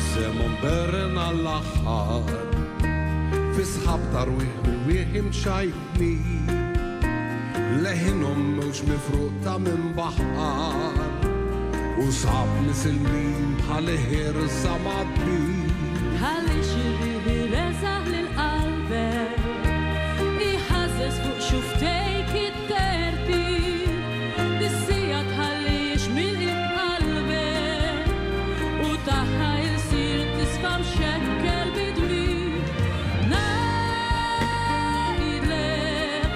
nisimhom berna l-aħħar fi sħab tarwieħ wieħim xajtni leħinhom mhux mifruq ta' minn baħar u sħab nisilmin bħal ħirsa maddi ħalli xirriħi reżaħ lil-qalbek iħażes fuq xuftejk it-terti dissija tħalli jixmil qalbek u taħħa jsir tisfa' mxekkel bidwi ngħidlek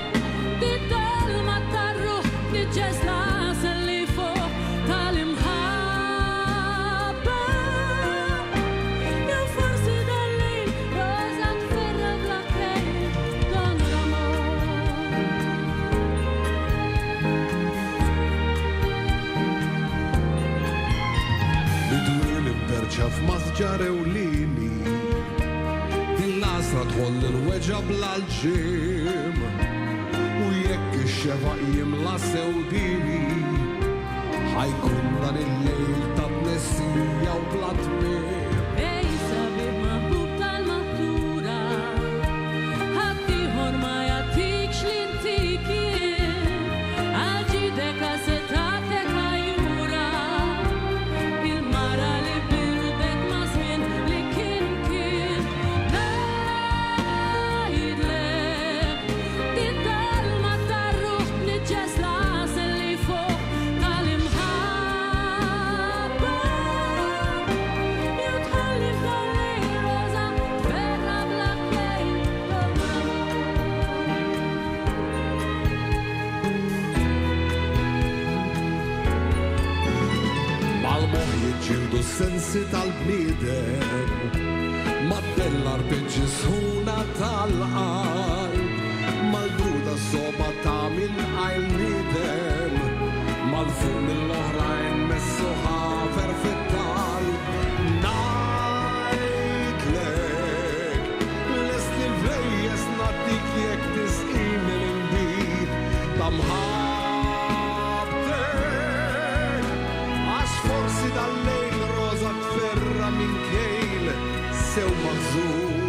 bid-dalma tar-ruħ niġġeż l-għasel li fuq tal-imħabba jew forsi dal-lejl roża tferra bl-aklejl don l-amor. Bidwin ibberċa f'masġar ewlieni il-lasra tħoll il-weġa bl-alġim u jekk ix-xefaq jimla sewdini ħajkun dan il-lejl ta' tnessija u bla tmiem. Ej sabiħ maħbub tal-maħtura ħadd ieħor ma jagħtikx l-intik jien għal ġidek għażetatek għajjura il-mara li birdek ma' żmien li kien ngħidlek bid-dalma tar-ruħ niġġeż l-għasel li fuq tal-imħabba jew tħalli f'dal-lejl roża tferra bl-aklejl Mal-moħ jiġġieldu s-sensi tal-bniedem mat-tella arpeġġi sħuna tal-qalb mal-bruda soba tagħmel għajl nidem mal-fuq mill-oħrajn messu ħafer fit-talb ngħidlek lest il-vlejjes nagħtik jekk tisqini l-inbid ta' mħabbtek għax forsi dal-lejl roża tferra minn kejl sew mażżur